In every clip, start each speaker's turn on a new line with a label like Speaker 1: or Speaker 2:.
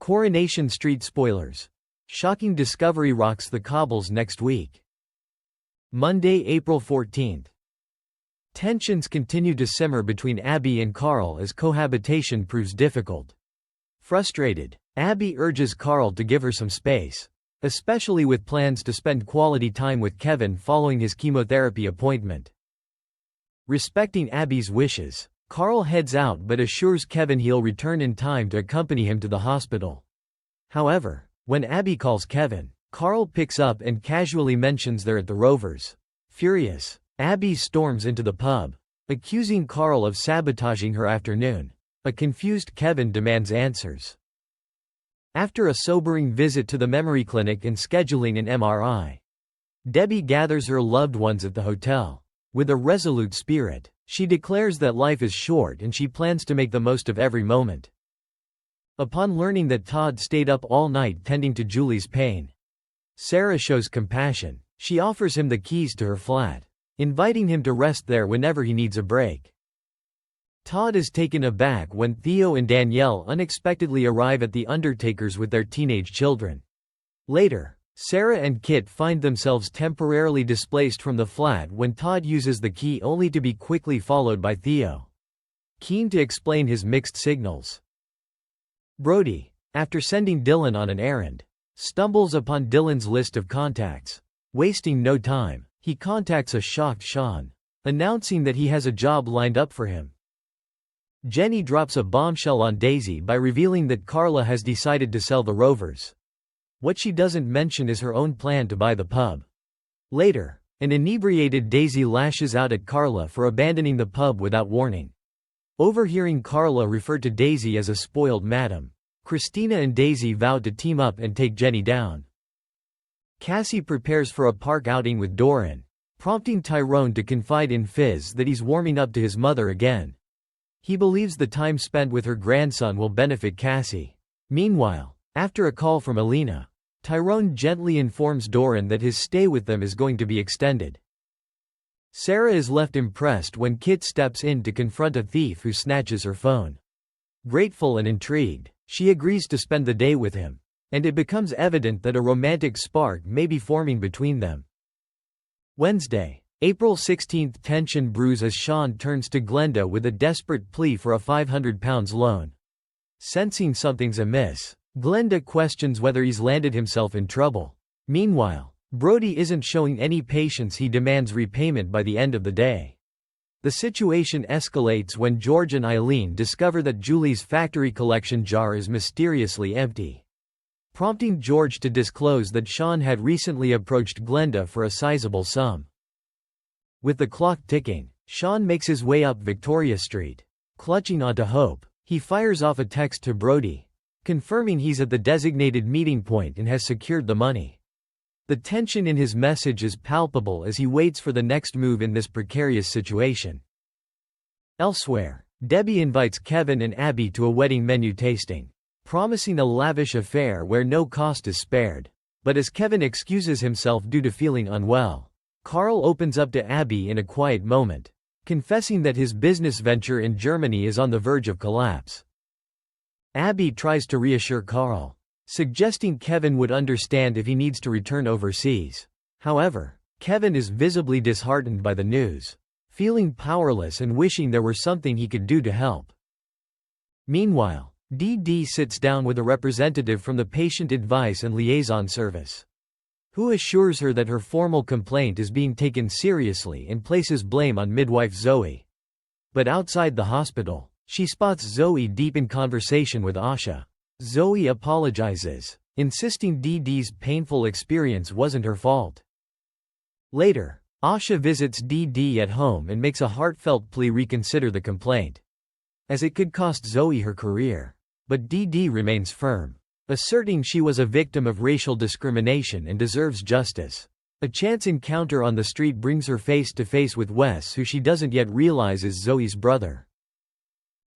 Speaker 1: Coronation Street spoilers. Shocking discovery rocks the Cobbles next week. Monday, April 14. Tensions continue to simmer between Abi and Carl as cohabitation proves difficult. Frustrated, Abi urges Carl to give her some space, especially with plans to spend quality time with Kevin following his chemotherapy appointment. Respecting Abi's wishes, Carl heads out but assures Kevin he'll return in time to accompany him to the hospital. However, when Abi calls Kevin, Carl picks up and casually mentions they're at the Rovers. Furious, Abi storms into the pub, accusing Carl of sabotaging her afternoon. A confused Kevin demands answers. After a sobering visit to the memory clinic and scheduling an MRI, Debbie gathers her loved ones at the hotel. With a resolute spirit, she declares that life is short and she plans to make the most of every moment. Upon learning that Todd stayed up all night tending to Julie's pain, Sarah shows compassion. She offers him the keys to her flat, inviting him to rest there whenever he needs a break. Todd is taken aback when Theo and Danielle unexpectedly arrive at the Undertakers with their teenage children. Later, Sarah and Kit find themselves temporarily displaced from the flat when Todd uses the key only to be quickly followed by Theo, keen to explain his mixed signals. Brody, after sending Dylan on an errand, stumbles upon Dylan's list of contacts. Wasting no time, he contacts a shocked Sean, announcing that he has a job lined up for him. Jenny drops a bombshell on Daisy by revealing that Carla has decided to sell the Rovers. What she doesn't mention is her own plan to buy the pub. Later, an inebriated Daisy lashes out at Carla for abandoning the pub without warning. Overhearing Carla refer to Daisy as a spoiled madam, Christina and Daisy vow to team up and take Jenny down. Cassie prepares for a park outing with Doran, prompting Tyrone to confide in Fizz that he's warming up to his mother again. He believes the time spent with her grandson will benefit Cassie. Meanwhile, after a call from Alina, Tyrone gently informs Doran that his stay with them is going to be extended. Sarah is left impressed when Kit steps in to confront a thief who snatches her phone. Grateful and intrigued, she agrees to spend the day with him, and it becomes evident that a romantic spark may be forming between them. Wednesday, April 16. Tension brews as Sean turns to Glenda with a desperate plea for a £500 loan. Sensing something's amiss, Glenda questions whether he's landed himself in trouble. Meanwhile, Brody isn't showing any patience. He demands repayment by the end of the day. The situation escalates when George and Eileen discover that Julie's factory collection jar is mysteriously empty, prompting George to disclose that Sean had recently approached Glenda for a sizable sum. With the clock ticking, Sean makes his way up Victoria Street. Clutching onto hope, he fires off a text to Brody, confirming he's at the designated meeting point and has secured the money. The tension in his message is palpable as he waits for the next move in this precarious situation. Elsewhere, Debbie invites Kevin and Abi to a wedding menu tasting, promising a lavish affair where no cost is spared. But as Kevin excuses himself due to feeling unwell, Carl opens up to Abi in a quiet moment, confessing that his business venture in Germany is on the verge of collapse. Abi tries to reassure Carl, suggesting Kevin would understand if he needs to return overseas. However, Kevin is visibly disheartened by the news, feeling powerless and wishing there were something he could do to help. Meanwhile, Dee sits down with a representative from the Patient Advice and Liaison Service, who assures her that her formal complaint is being taken seriously and places blame on midwife Zoe. But outside the hospital, she spots Zoe deep in conversation with Asha. Zoe apologizes, insisting Dee's painful experience wasn't her fault. Later, Asha visits Dee at home and makes a heartfelt plea reconsider the complaint, as it could cost Zoe her career. But Dee remains firm, asserting she was a victim of racial discrimination and deserves justice. A chance encounter on the street brings her face to face with Wes, who she doesn't yet realize is Zoe's brother.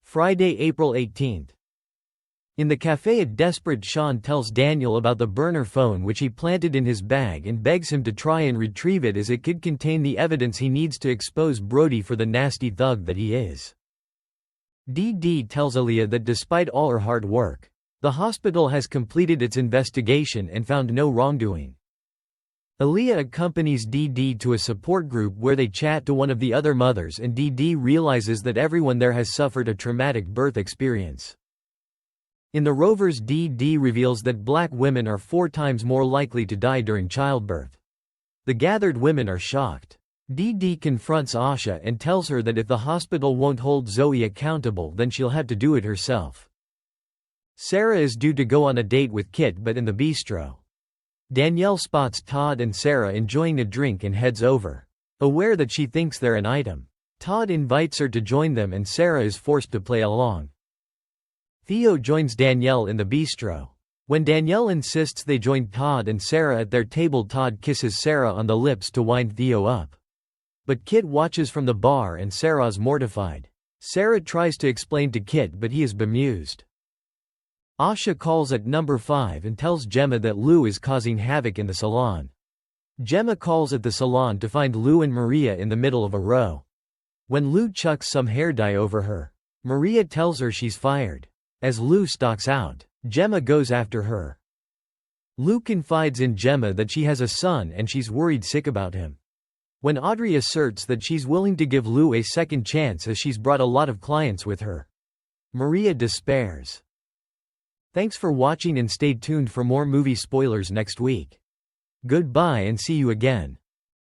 Speaker 1: Friday, April 18. In the cafe, a desperate Sean tells Daniel about the burner phone which he planted in his bag and begs him to try and retrieve it as it could contain the evidence he needs to expose Brody for the nasty thug that he is. Dee tells Aaliyah that despite all her hard work, The hospital has completed its investigation and found no wrongdoing. Aaliyah accompanies Dee Dee to a support group where they chat to one of the other mothers, and Dee Dee realizes that everyone there has suffered a traumatic birth experience. In the Rovers, Dee Dee reveals that black women are 4 times more likely to die during childbirth. The gathered women are shocked. Dee Dee confronts Asha and tells her that if the hospital won't hold Zoe accountable, then she'll have to do it herself. Sarah is due to go on a date with Kit, but in the bistro, Danielle spots Todd and Sarah enjoying a drink and heads over. Aware that she thinks they're an item, Todd invites her to join them and Sarah is forced to play along. Theo joins Danielle in the bistro. When Danielle insists they join Todd and Sarah at their table, Todd kisses Sarah on the lips to wind Theo up. But Kit watches from the bar and Sarah's mortified. Sarah tries to explain to Kit, but he is bemused. Asha calls at number 5 and tells Gemma that Lou is causing havoc in the salon. Gemma calls at the salon to find Lou and Maria in the middle of a row. When Lou chucks some hair dye over her, Maria tells her she's fired. As Lou stalks out, Gemma goes after her. Lou confides in Gemma that she has a son and she's worried sick about him. When Audrey asserts that she's willing to give Lou a second chance as she's brought a lot of clients with her, Maria despairs. Thanks for watching and stay tuned for more movie spoilers next week. Goodbye and see you again.